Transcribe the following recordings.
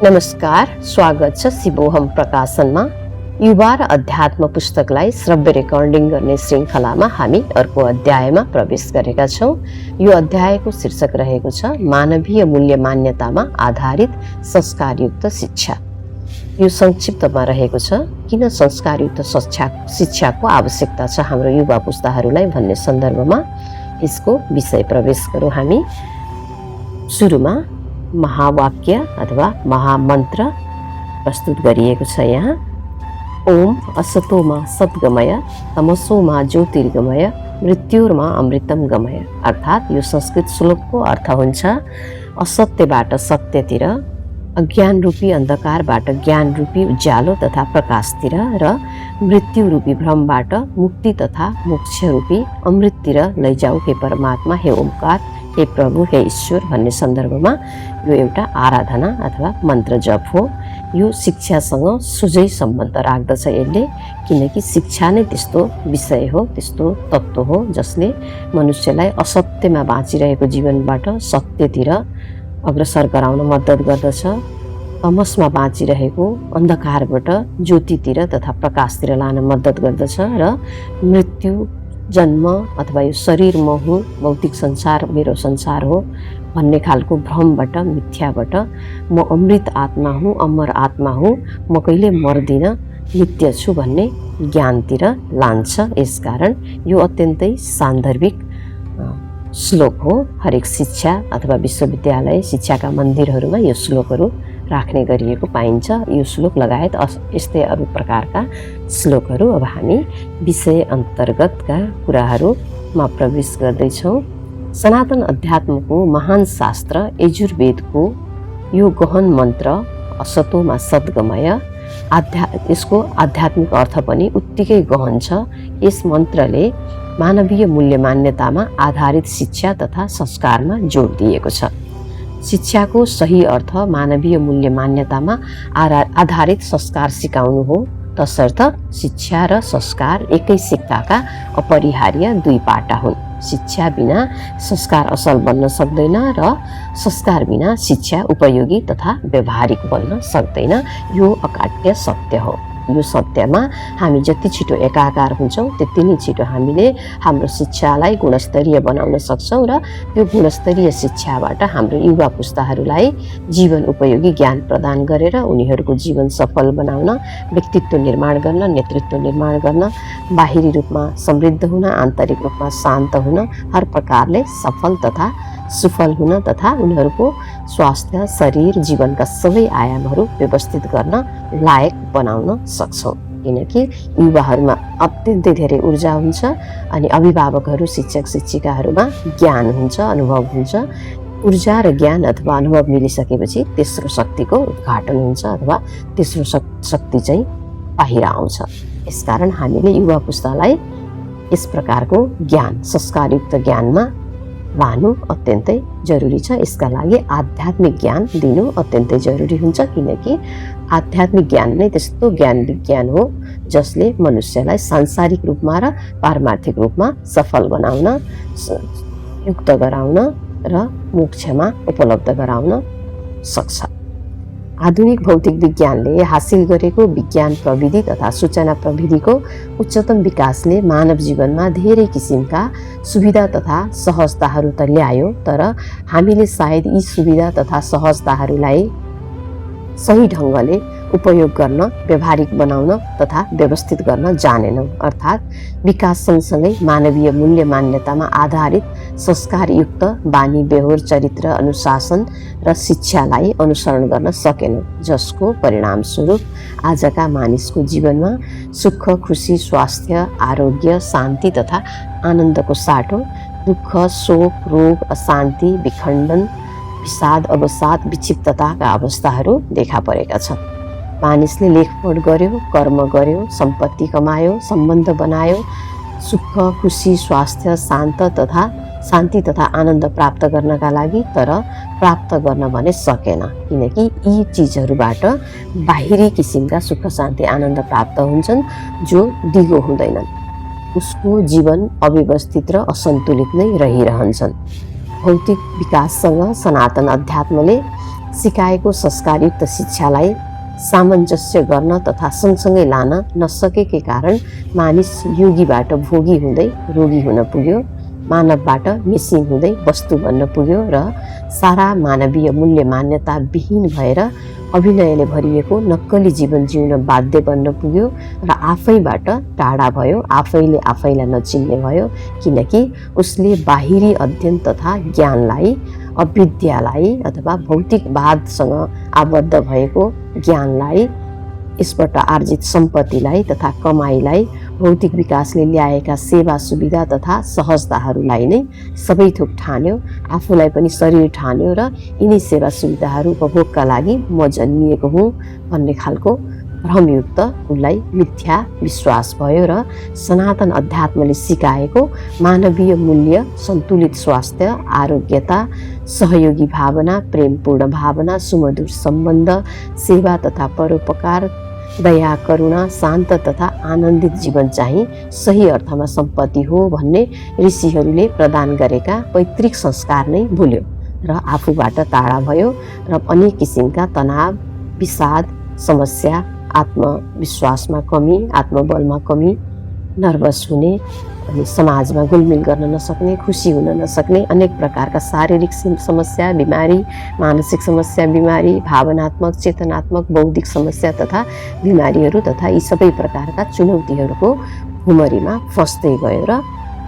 नमस्कार, स्वागत छ शिवोहम प्रकाशनमा। युवा र अध्यात्म पुस्तकलाई श्रव्य रेकर्डिङ गर्ने श्रृङ्खलामा हामी अर्को अध्यायमा प्रवेश गरेका छौँ। यो अध्यायको शीर्षक रहेको छ मानवीय मूल्य मान्यतामा आधारित संस्कारयुक्त शिक्षा। यो संक्षिप्तमा रहेको छ किन संस्कारयुक्त शिक्षाको आवश्यकता छ हाम्रो युवा पुस्ताहरूलाई भन्ने सन्दर्भमा यसको विषय प्रवेश गरौँ हामी। सुरुमा महावाक्य अथवा महामन्त्र प्रस्तुत गरिएको छ यहाँ। ओम असतोमा सद्गमय तमसोमा ज्योतिर्गमय मृत्युर्मा अमृतम गमय। अर्थात् यो संस्कृत श्लोकको अर्थ हुन्छ असत्यबाट सत्यतिर, अज्ञान रूपी अन्धकारबाट ज्ञान रूपी उज्यालो तथा प्रकाशतिर र मृत्यु रूपी भ्रमबाट मुक्ति तथा मोक्ष रूपी अमृततिर लैजाऊ हे परमात्मा, हे ओमकार, हे प्रभु, हे ईश्वर भन्ने सन्दर्भमा यो एउटा आराधना अथवा मन्त्र जप हो। यो शिक्षासँग सोझै सम्बन्ध राख्दछ यसले, किनकि शिक्षा नै त्यस्तो विषय हो, त्यस्तो तत्त्व हो जसले मनुष्यलाई असत्यमा बाँचिरहेको जीवनबाट सत्यतिर अग्रसर गराउन मद्दत गर्दछ, तमसमा बाँचिरहेको अन्धकारबाट ज्योतितिर तथा प्रकाशतिर लान मद्दत गर्दछ र मृत्यु, जन्म अथवा यो शरीर म हुँ, भौतिक संसार मेरो संसार हो भन्ने खालको भ्रमबाट, मिथ्याबाट म अमृत आत्मा हुँ, अमर आत्मा हुँ, म कहिले मर्दिनँ, नित्य छु भन्ने ज्ञानतिर लान्छ। यसकारण यो अत्यन्तै सान्दर्भिक श्लोक हो। हरेक शिक्षा अथवा विश्वविद्यालय शिक्षाका मन्दिरहरूमा यो श्लोकहरू राख्ने गरिएको पाइन्छ। यो श्लोक लगायत यस्तै अरू प्रकारका श्लोकहरू। अब हामी विषय अन्तर्गतका कुराहरूमा प्रवेश गर्दैछौँ। सनातन अध्यात्मको महान शास्त्र यजुर्वेदको यो गहन मन्त्र असतोमा सद्गमय, यसको आध्यात्मिक अर्थ पनि उत्तिकै गहन छ। यस मन्त्रले मानवीय मूल्य मान्यतामा आधारित शिक्षा तथा संस्कारमा जोड दिएको छ। शिक्षाको सही अर्थ मानवीय मूल्य मान्यतामा आधारित संस्कार सिकाउनु हो, तसर्थ शिक्षा र संस्कार एकै सिक्काका अपरिहार्य दुई पाटा हुन्। शिक्षा बिना संस्कार असल बन्न सक्दैन र संस्कार बिना शिक्षा उपयोगी तथा व्यवहारिक बन्न सक्दैन। यो अकाट्य सत्य हो। यो सत्यमा हामी जति छिटो एकाकार हुन्छौँ त्यति नै छिटो हामीले हाम्रो शिक्षालाई गुणस्तरीय बनाउन सक्छौँ र यो गुणस्तरीय शिक्षाबाट हाम्रो युवा पुस्ताहरूलाई जीवन उपयोगी ज्ञान प्रदान गरेर उनीहरूको जीवन सफल बनाउन, व्यक्तित्व निर्माण गर्न, नेतृत्व निर्माण गर्न, बाहिरी रूपमा समृद्ध हुन, आन्तरिक रूपमा शान्त हुन, हर प्रकारले सफल तथा सुफल हुन तथा उनीहरूको स्वास्थ्य, शरीर, जीवनका सबै आयामहरू व्यवस्थित गर्न लायक बनाउन सक्छौँ। किनकि युवाहरूमा अत्यन्तै धेरै ऊर्जा हुन्छ अनि अभिभावकहरू, शिक्षक शिक्षिकाहरूमा ज्ञान हुन्छ, अनुभव हुन्छ। ऊर्जा र ज्ञान अथवा अनुभव मिलिसकेपछि तेस्रो शक्तिको उद्घाटन हुन्छ अथवा तेस्रो शक्ति चाहिँ बाहिर आउँछ। यसकारण हामीले युवा पुस्तालाई यस प्रकारको ज्ञान, संस्कारयुक्त ज्ञानमा लानु अत्यन्तै जरुरी छ। यसका लागि आध्यात्मिक ज्ञान दिनु अत्यन्तै जरुरी हुन्छ, किनकि आध्यात्मिक ज्ञान नै त्यस्तो ज्ञान विज्ञान हो जसले मनुष्यलाई सांसारिक रूपमा र पारमार्थिक रूपमा सफल बनाउन, युक्त गराउन र मोक्षमा उपलब्ध गराउन सक्छ। आधुनिक भौतिक विज्ञानले हासिल गरेको विज्ञान प्रविधि तथा सूचना प्रविधिको उच्चतम विकासले मानव जीवनमा धेरै किसिमका सुविधा तथा सहजताहरू त ल्यायो, तर हामीले सायद यी सुविधा तथा सहजताहरूलाई सही ढङ्गले उपयोग गर्न, व्यावहारिक बनाउन तथा व्यवस्थित गर्न जानेनौँ। अर्थात् विकास सँगसँगै मानवीय मूल्य मान्यतामा आधारित संस्कारयुक्त बानी, व्यवहार, चरित्र, अनुशासन र शिक्षालाई अनुसरण गर्न सकेनौँ, जसको परिणामस्वरूप आजका मानिसको जीवनमा सुख, खुसी, स्वास्थ्य, आरोग्य, शान्ति तथा आनन्दको साटो दुःख, शोक, रोग, अशान्ति, विखण्डन, विषाद, अवसाद, विक्षिप्तताका अवस्थाहरू देखा परेका छन्। मानिसले लेखपढ गर्यो, कर्म गर्यो, सम्पत्ति कमायो, सम्बन्ध बनायो, सुख, खुसी, स्वास्थ्य, शान्ति तथा आनन्द प्राप्त गर्नका लागि, तर प्राप्त गर्न भने सकेन, किनकि यी चिजहरूबाट बाहिरी किसिमका सुख, शान्ति, आनन्द प्राप्त हुन्छन् जो दिगो हुँदैनन्। उसको जीवन अव्यवस्थित र असन्तुलित नै रहिरहन्छन्। भौतिक विकाससँग सनातन अध्यात्मले सिकाएको संस्कारयुक्त शिक्षालाई सामञ्जस्य गर्न तथा सँगसँगै लान नसकेकै कारण मानिस योगीबाट भोगी हुँदै रोगी हुन पुग्यो, मानवबाट मिसिङ हुँदै वस्तु बन्न पुग्यो र सारा मानवीय मूल्य मान्यता विहीन भएर अभिनयले भरिएको नक्कली जीवन जिउन बाध्य बन्न पुग्यो र आफैबाट टाढा भयो, आफैले आफैलाई नचिन्ने भयो, किनकि उसले बाहिरी अध्ययन तथा ज्ञानलाई, अविद्यालाई अथवा भौतिकवादसँग आबद्ध भएको ज्ञानलाई, यसबाट आर्जित सम्पत्तिलाई तथा कमाइलाई, भौतिक विकासले ल्याएका सेवा सुविधा तथा सहजताहरूलाई नै सबै थोक ठान्यो, आफूलाई पनि शरीर ठान्यो र यिनी सेवा सुविधाहरू उपभोगका लागि म जन्मिएको हुँ भन्ने खालको भ्रमयुक्त उसलाई मिथ्या विश्वास भयो र सनातन अध्यात्मले सिकाएको मानवीय मूल्य, सन्तुलित स्वास्थ्य, आरोग्यता, सहयोगी भावना, प्रेमपूर्ण भावना, सुमधुर सम्बन्ध, सेवा तथा परोपकार, दया, करुणा, शान्त तथा आनन्दित जीवन चाहिँ सही अर्थमा सम्पत्ति हो भन्ने ऋषिहरूले प्रदान गरेका पैतृक संस्कार नै भुल्यो र आफूबाट टाढा भयो र अनेक किसिमका तनाव, विषाद, समस्या, आत्मविश्वासमा कमी, आत्मबलमा कमी, नर्भस हुने, अनि समाजमा घुलमिल गर्न नसक्ने, खुसी हुन नसक्ने, अनेक प्रकारका शारीरिक समस्या, बिमारी, मानसिक समस्या, बिमारी, भावनात्मक, चेतनात्मक, बौद्धिक समस्या तथा बिमारीहरू तथा यी सबै प्रकारका चुनौतीहरूको भुमरीमा फस्दै गयो र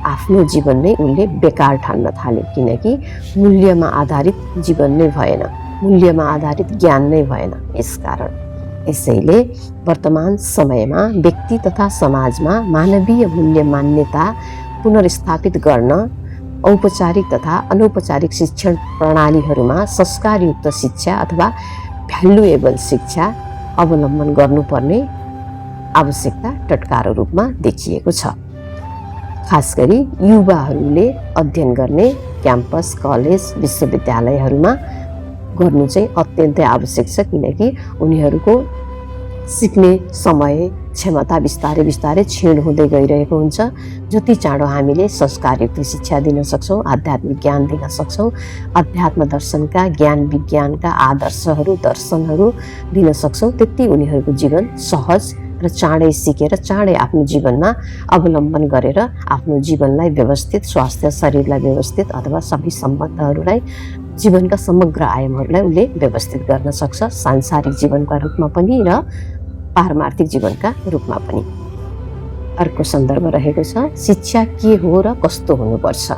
आफ्नो जीवन नै उनले बेकार ठान्न थाल्यो, किनकि मूल्यमा आधारित जीवन नै भएन, मूल्यमा आधारित ज्ञान नै भएन। यसकारण यसैले वर्तमान समयमा व्यक्ति तथा समाजमा मानवीय मूल्य मान्यता पुनर्स्थापित गर्न औपचारिक तथा अनौपचारिक शिक्षण प्रणालीहरूमा संस्कारयुक्त शिक्षा अथवा भ्यालुएबल शिक्षा अवलम्बन गर्नुपर्ने आवश्यकता टटकारो रूपमा देखिएको छ। खास गरी युवाहरूले अध्ययन गर्ने क्याम्पस, कलेज, विश्वविद्यालयहरूमा गर्नु चाहिँ अत्यन्तै आवश्यक छ, किनकि उनीहरूको सिक्ने समय, क्षमता बिस्तारै बिस्तारै क्षीण हुँदै गइरहेको हुन्छ। जति चाँडो हामीले संस्कारयुक्त शिक्षा दिन सक्छौँ, आध्यात्मिक ज्ञान दिन सक्छौँ, अध्यात्म दर्शनका, ज्ञान विज्ञानका आदर्शहरू, दर्शनहरू दिन सक्छौँ, त्यति उनीहरूको जीवन सहज र चाँडै सिकेर चाँडै आफ्नो जीवनमा अवलम्बन गरेर आफ्नो जीवनलाई व्यवस्थित, स्वास्थ्य शरीरलाई व्यवस्थित अथवा सबै सम्बन्धहरूलाई, जीवनका समग्र आयामहरूलाई उसले व्यवस्थित गर्न सक्छ, सांसारिक जीवनका रूपमा पनि र पारमार्थिक जीवनका रूपमा पनि। अर्को सन्दर्भ रहेको छ, शिक्षा के हो र कस्तो हुनुपर्छ।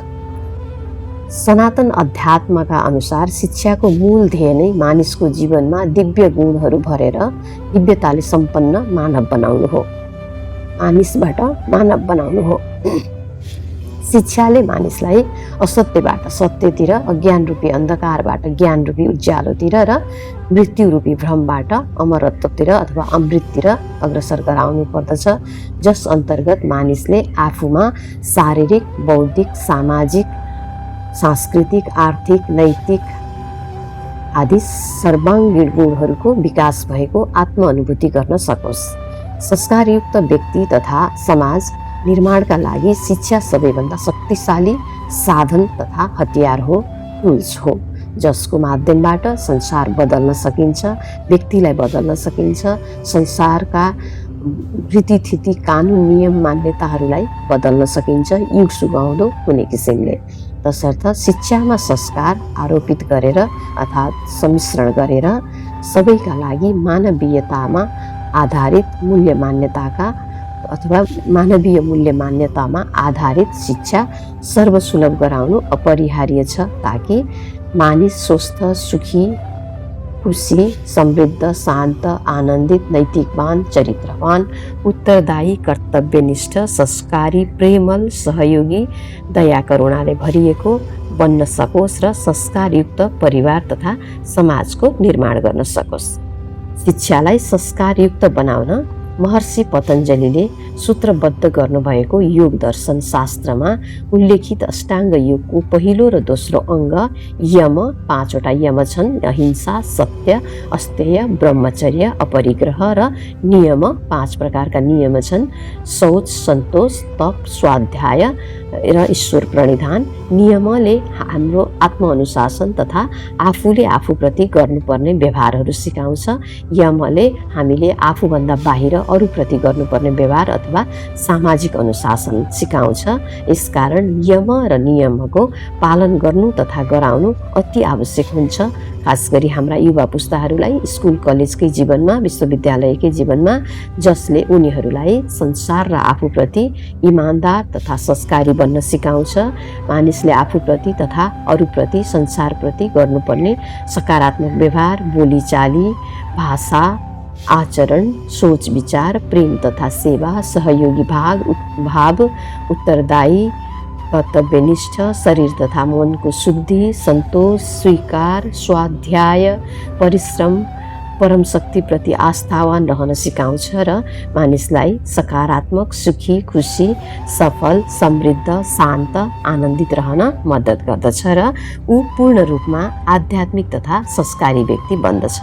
सनातन अध्यात्मका अनुसार शिक्षाको मूल ध्येय नै मानिसको जीवनमा दिव्य गुणहरू भरेर दिव्यताले सम्पन्न मानव बनाउनु हो, मानिसबाट मानव बनाउनु हो। शिक्षाले मानिसलाई असत्यबाट सत्यतिर, अज्ञान रूपी अन्धकारबाट ज्ञान रूपी उज्यालोतिर र मृत्यु रूपी भ्रमबाट अमरत्वतिर अथवा अमृततिर अग्रसर गराउनु पर्दछ, जस अन्तर्गत मानिसले आफूमा शारीरिक, बौद्धिक, सामाजिक, सांस्कृतिक, आर्थिक, नैतिक आदि सर्वाङ्गीण गुणहरूको विकास भएको आत्मअनुभूति गर्न सकोस्। संस्कारयुक्त व्यक्ति तथा समाज निर्माणका लागि शिक्षा सबैभन्दा शक्तिशाली साधन तथा हतियार हो, टुल्स हो, जसको माध्यमबाट संसार बदल्न सकिन्छ, व्यक्तिलाई बदल्न सकिन्छ, संसारका रीतिथिति, कानुन, नियम, मान्यताहरूलाई बदल्न सकिन्छ युग सुगाउँदो कुनै किसिमले। तसर्थ शिक्षामा संस्कार आरोपित गरेर अर्थात् सम्मिश्रण गरेर सबैका लागि मानवीयतामा आधारित मूल्य मान्यताका अथवा मानवीय मूल्य मान्यतामा आधारित शिक्षा सर्वसुलभ गराउनु अपरिहार्य छ, ताकि मानिस स्वस्थ, सुखी, खुशी, समृद्ध, शान्त, आनन्दित, नैतिकवान, चरित्रवान, उत्तरदायी, कर्तव्यनिष्ठ, संस्कारी, प्रेमल, सहयोगी, दया करुणाले भरिएको बन्न सकोस् र संस्कारयुक्त परिवार तथा समाजको निर्माण गर्न सकोस्। शिक्षालाई संस्कारयुक्त बनाउन महर्षि पतञ्जलिले सूत्रबद्ध गर्नुभएको योग दर्शन शास्त्रमा उल्लेखित अष्टाङ्ग योगको पहिलो र दोस्रो अङ्ग यम, 5वटा यम छन्। अहिंसा, सत्य, अस्तेय, ब्रह्मचर्य, अपरिग्रह र नियम, 5 प्रकारका नियम छन्। शौच, सन्तोष, तप, स्वाध्याय र ईश्वर प्रणिधान। नियमले हाम्रो आत्मअनुशासन तथा आफूले आफूप्रति गर्नुपर्ने व्यवहारहरू सिकाउँछ। यमले हामीले आफूभन्दा बाहिर अरूप्रति गर्नुपर्ने व्यवहार अथवा सामाजिक अनुशासन सिकाउँछ। यसकारण यम र नियमको पालन गर्नु तथा गराउनु अति आवश्यक हुन्छ। खास गरी हाम्रा युवा पुस्ताहरूलाई स्कुल कलेजकै जीवनमा, विश्वविद्यालयकै जीवनमा, जसले उनीहरूलाई संसार र आफूप्रति इमान्दार तथा संस्कारी बन्न सिकाउँछ। मानिसले आफूप्रति तथा अरूप्रति, संसारप्रति गर्नुपर्ने सकारात्मक व्यवहार, बोलीचाली, भाषा, आचरण, सोच विचार, प्रेम तथा सेवा, सहयोगी भाव, उत्तरदायी, कर्तव्यनिष्ठ, शरीर तथा मनको शुद्धि, सन्तोष, स्वीकार, स्वाध्याय, परिश्रम, परम शक्तिप्रति आस्थावान रहन सिकाउँछ र मानिसलाई सकारात्मक, सुखी, खुसी, सफल, समृद्ध, शान्त, आनन्दित रहन मद्दत गर्दछ र ऊ पूर्ण रूपमा आध्यात्मिक तथा संस्कारी व्यक्ति बन्दछ।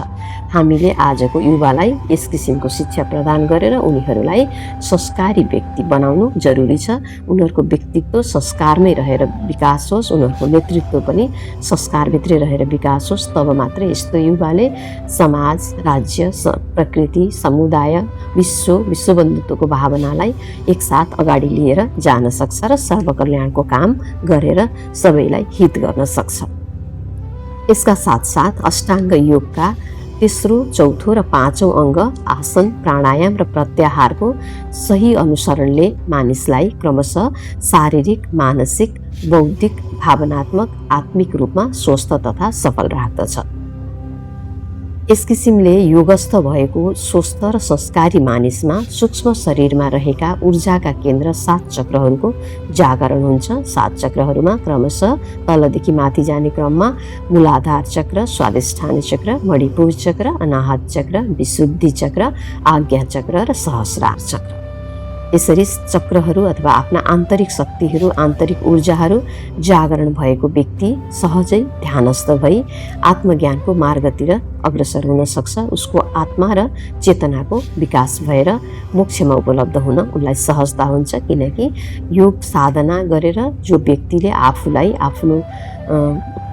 हामीले आजको युवालाई यस किसिमको शिक्षा प्रदान गरेर उनीहरूलाई संस्कारी व्यक्ति बनाउनु जरुरी छ। उनीहरूको व्यक्तित्व संस्कारमै रहेर विकास होस्, उनीहरूको नेतृत्व पनि संस्कारभित्रै रहेर विकास होस्। तब मात्रै यस्तो युवाले समाज, राज्य, प्रकृति, समुदाय, विश्व बन्धुत्वको भावनालाई एकसाथ अगाडि लिएर जान सक्छ र सर्वकल्याणको काम गरेर सबैलाई हित गर्न सक्छ। यसका साथसाथ अष्टाङ्ग योगका तेस्रो, चौथो र पाँचौं अङ्ग आसन, प्राणायाम र प्रत्याहारको सही अनुसरणले मानिसलाई क्रमशः शारीरिक, मानसिक, बौद्धिक, भावनात्मक, आत्मिक रूपमा स्वस्थ तथा सफल राख्दछ। यस किसिमले योगस्थ भएको स्वस्थ र संस्कारी मानिसमा सूक्ष्म शरीरमा रहेका ऊर्जाका केन्द्र 7 चक्रहरूको जागरण हुन्छ। 7 चक्रहरूमा क्रमशः तलदेखि माथि जाने क्रममा मूलाधार चक्र, स्वादिष्ठान चक्र, मणिपुर चक्र, अनाहत चक्र, विशुद्धि चक्र, आज्ञा चक्र र सहस्रार चक्र, यसरी चक्रहरू अथवा आफ्ना आन्तरिक शक्तिहरू, आन्तरिक ऊर्जाहरू जागरण भएको व्यक्ति सहजै ध्यानस्थ भई आत्मज्ञानको मार्गतिर अग्रसर हुन सक्छ। उसको आत्मा र चेतनाको विकास भएर मोक्षमा उपलब्ध हुन उनलाई सहजता हुन्छ। किनकि योग साधना गरेर जो व्यक्तिले आफूलाई आफ्नो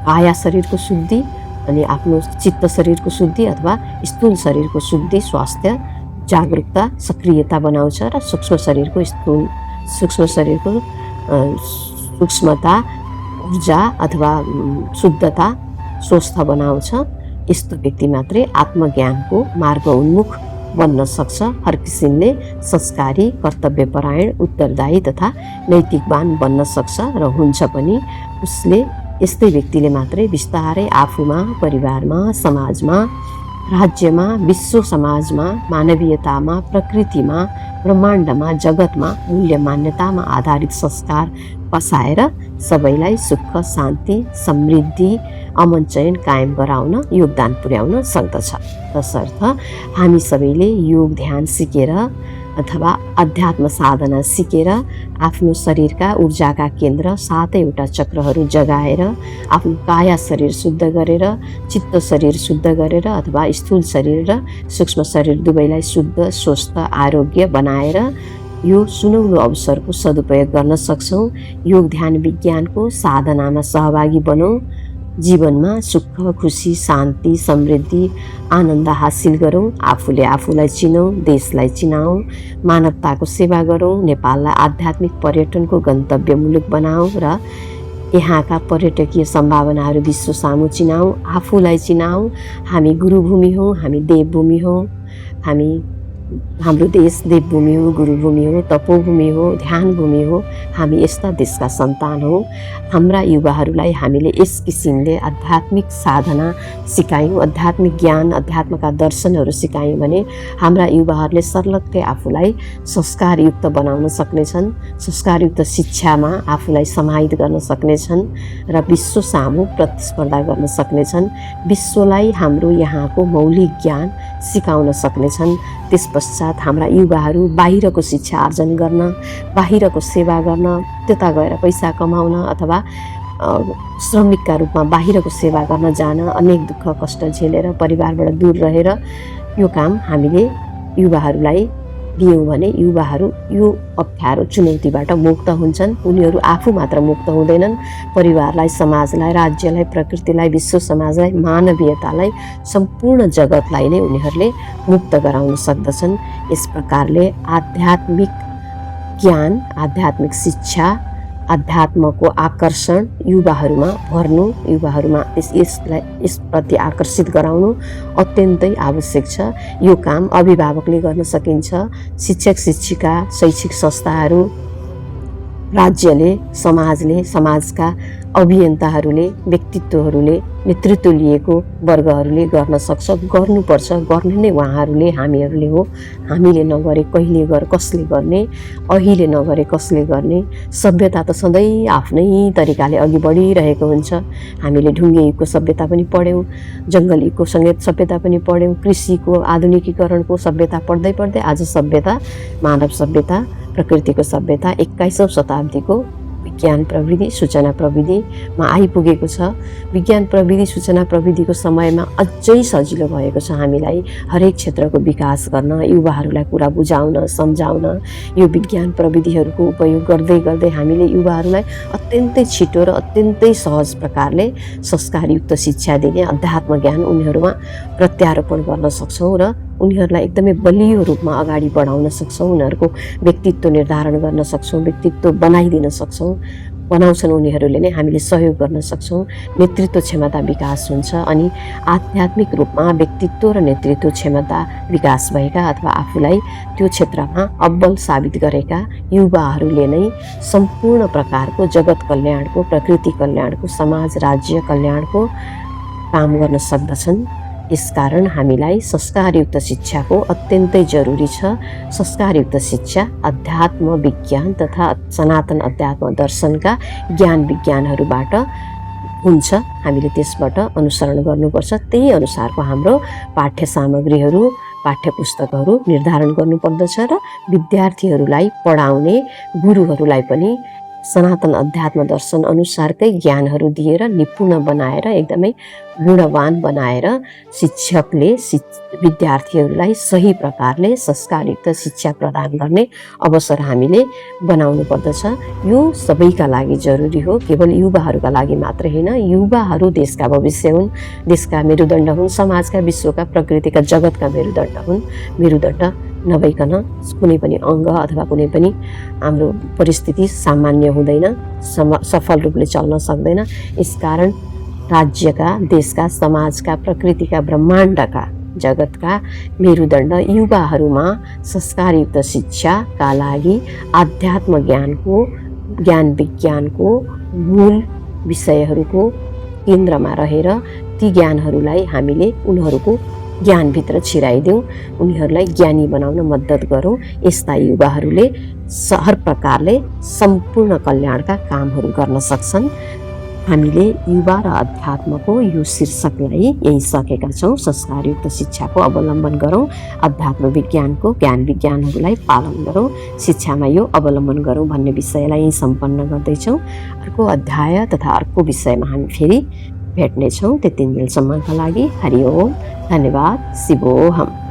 काया शरीरको शुद्धि अनि आफ्नो चित्त शरीरको शुद्धि अथवा स्थूल शरीरको शुद्धि, स्वास्थ्य, जागरूकता, सक्रियता बनाउँछ र सूक्ष्म शरीरको सूक्ष्मता, ऊर्जा अथवा शुद्धता, स्वस्थ बनाउँछ। यस्तो व्यक्ति मात्रै आत्मज्ञानको मार्ग उन्मुख बन्न सक्छ। हर किसिमले संस्कारी, कर्तव्यपरायण, उत्तरदायी तथा नैतिकवान बन्न सक्छ र हुन्छ पनि। उसले यस्तै व्यक्तिले मात्रै बिस्तारै आफूमा, परिवारमा, समाजमा, राज्यमा, विश्व समाजमा, मानवीयतामा, प्रकृतिमा, ब्रह्माण्डमा, जगतमा मूल्य मान्यतामा आधारित संस्कार बसाएर सबैलाई सुख, शान्ति, समृद्धि, अमन चयन कायम गराउन योगदान पुर्याउन सक्दछ। तसर्थ हामी सबैले योग ध्यान सिकेर अथवा अध्यात्म साधना सिकेर आफ्नो शरीरका ऊर्जाका केन्द्र 7वटा चक्रहरू जगाएर आफ्नो काया शरीर शुद्ध गरेर, चित्त शरीर शुद्ध गरेर अथवा स्थूल शरीर र सूक्ष्म शरीर दुवैलाई शुद्ध, स्वस्थ, आरोग्य बनाएर यो सुनौलो अवसरको सदुपयोग गर्न सक्छौँ। योग ध्यान विज्ञानको साधनामा सहभागी बनौँ। जीवनमा सुख, खुसी, शान्ति, समृद्धि, आनन्द हासिल गरौँ। आफूले आफूलाई चिनौँ, देशलाई चिनाऊँ, मानवताको सेवा गरौँ, नेपाललाई आध्यात्मिक पर्यटनको गन्तव्य मुलुक बनाऊँ र यहाँका पर्यटकीय सम्भावनाहरू विश्व सामु चिनाऊँ। आफूलाई चिनाऊँ। हामी गुरुभूमि हौँ, हामी देवभूमि हौँ। हाम्रो देश देवभूमि हो, गुरुभूमि हो, तपोभूमि हो, ध्यान भूमि हो। हामी यस्ता देशका सन्तान हौँ। हाम्रा युवाहरूलाई हामीले यस किसिमले आध्यात्मिक साधना सिकायौँ, आध्यात्मिक ज्ञान, अध्यात्मका दर्शनहरू सिकायौँ भने हाम्रा युवाहरूले सर्लक्कै आफूलाई संस्कारयुक्त बनाउन सक्नेछन्, संस्कारयुक्त शिक्षामा आफूलाई समाहित गर्न सक्नेछन् र विश्व सामु प्रतिस्पर्धा गर्न सक्नेछन्। विश्वलाई हाम्रो यहाँको मौलिक ज्ञान सिकाउन सक्नेछन्। त्यसपछि पश्चात हाम्रा युवाहरू बाहिरको शिक्षा आर्जन गर्न, बाहिरको सेवा गर्न, त्यता गएर पैसा कमाउन अथवा श्रमिकका रूपमा बाहिरको सेवा गर्न जान, अनेक दुःख कष्ट झेलेर परिवारबाट दूर रहेर यो काम हामीले युवाहरूलाई दियौँ भने युवाहरू यो अप्ठ्यारो चुनौतीबाट मुक्त हुन्छन्। उनीहरू आफू मात्र मुक्त हुँदैनन्, परिवारलाई, समाजलाई, राज्यलाई, प्रकृतिलाई, विश्व समाजलाई, मानवीयतालाई, सम्पूर्ण जगतलाई नै उनीहरूले मुक्त गराउन सक्दछन्। यस प्रकारले आध्यात्मिक ज्ञान, आध्यात्मिक शिक्षा, अध्यात्मको आकर्षण युवाहरूमा भर्नु, युवाहरूमा यसप्रति आकर्षित गराउनु अत्यन्तै आवश्यक छ। यो काम अभिभावकले गर्न सकिन्छ, शिक्षक शिक्षिका, शैक्षिक संस्थाहरू, राज्यले, समाजले, समाजका अभियन्ताहरूले, व्यक्तित्वहरूले, नेतृत्व लिएको वर्गहरूले गर्न सक्छ, गर्नुपर्छ। गर्ने नै उहाँहरूले, हामीहरूले हो। हामीले नगरे कहिले कसले गर्ने, अहिले नगरे कसले गर्ने। सभ्यता त सधैँ आफ्नै तरिकाले अघि बढिरहेको हुन्छ। हामीले ढुङ्गे युगको सभ्यता पनि पढ्यौँ, जङ्गल युगको सभ्यता पनि पढ्यौँ, कृषिको आधुनिकीकरणको सभ्यता पढ्दै पढ्दै आज सभ्यता, मानव सभ्यता, प्रकृतिको सभ्यता 21औं शताब्दीको विज्ञान प्रविधि, सूचना प्रविधिमा आइपुगेको छ। विज्ञान प्रविधि, सूचना प्रविधिको समयमा अझै सजिलो भएको छ हामीलाई हरेक क्षेत्रको विकास गर्न, युवाहरूलाई कुरा बुझाउन, सम्झाउन। यो विज्ञान प्रविधिहरूको उपयोग गर्दै गर्दै हामीले युवाहरूलाई अत्यन्तै छिटो र अत्यन्तै सहज प्रकारले संस्कारयुक्त शिक्षा दिने, अध्यात्म ज्ञान उनीहरूमा प्रत्यारोपण गर्न सक्छौँ र उनीहरूलाई एकदमै बलियो रूपमा अगाडि बढाउन सक्छौँ। उनीहरूको व्यक्तित्व निर्धारण गर्न सक्छौँ, व्यक्तित्व बनाइदिन सक्छौँ। बनाउँछन् उनीहरूले नै हामीले सहयोग गर्न सक्छौँ। नेतृत्व क्षमता विकास हुन्छ अनि आध्यात्मिक रूपमा व्यक्तित्व र नेतृत्व क्षमता विकास भएका अथवा आफूलाई त्यो क्षेत्रमा अब्बल साबित गरेका युवाहरूले नै सम्पूर्ण प्रकारको जगत कल्याणको, प्रकृति कल्याणको, समाज राज्य कल्याणको काम गर्न सक्दछन्। यसकारण हामीलाई संस्कारयुक्त शिक्षाको अत्यन्तै जरुरी छ। संस्कारयुक्त शिक्षा अध्यात्म विज्ञान तथा सनातन अध्यात्म दर्शनका ज्ञान विज्ञानहरूबाट हुन्छ। हामीले त्यसबाट अनुसरण गर्नुपर्छ। त्यही अनुसारको हाम्रो पाठ्य सामग्रीहरू, पाठ्य पुस्तकहरू निर्धारण गर्नुपर्दछ र विद्यार्थीहरूलाई पढाउने गुरुहरूलाई पनि सनातन अध्यात्म दर्शन अनुसारकै ज्ञानहरू दिएर निपुण बनाएर, एकदमै गुणवान बनाएर शिक्षकले विद्यार्थीहरूलाई सही प्रकारले संस्कारयुक्त शिक्षा प्रदान गर्ने अवसर हामीले बनाउनु पर्दछ। यो सबैका लागि जरुरी हो, केवल युवाहरूका लागि मात्र होइन। युवाहरू देशका भविष्य हुन्, देशका मेरुदण्ड हुन्, समाजका, विश्वका, प्रकृतिका, जगतका मेरुदण्ड हुन्। मेरुदण्ड नभइकन कुनै पनि अङ्ग अथवा कुनै पनि हाम्रो परिस्थिति सामान्य हुँदैन, सफल रूपले चल्न सक्दैन। यसकारण राज्यका, देशका, समाजका, प्रकृतिका, ब्रह्माण्डका, जगतका मेरुदण्ड युवाहरूमा संस्कारयुक्त शिक्षाका लागि आध्यात्म ज्ञानको, ज्ञान विज्ञानको मूल विषयहरूको केन्द्रमा रहेर ती ज्ञानहरूलाई हामीले उनीहरूको ज्ञानभित्र छिराइदेऊ, उनीहरूलाई ज्ञानी बनाउन मद्दत गरौँ। यस्ता युवाहरूले हर प्रकारले सम्पूर्ण कल्याणका कामहरू गर्न सक्छन्। हामीले युवा र अध्यात्मको यो शीर्षकलाई यही सकेका छौँ। संस्कारयुक्त शिक्षाको अवलम्बन गरौँ, अध्यात्म विज्ञानको ज्ञान विज्ञानहरूलाई पालन गरौँ, शिक्षामा यो अवलम्बन गरौँ भन्ने विषयलाई यही सम्पन्न गर्दैछौँ। अर्को अध्याय तथा अर्को विषयमा हामी फेरि भेट्नेछौँ। त्यति बेलसम्मका लागि हरि ओम, धन्यवाद, शिवोहम।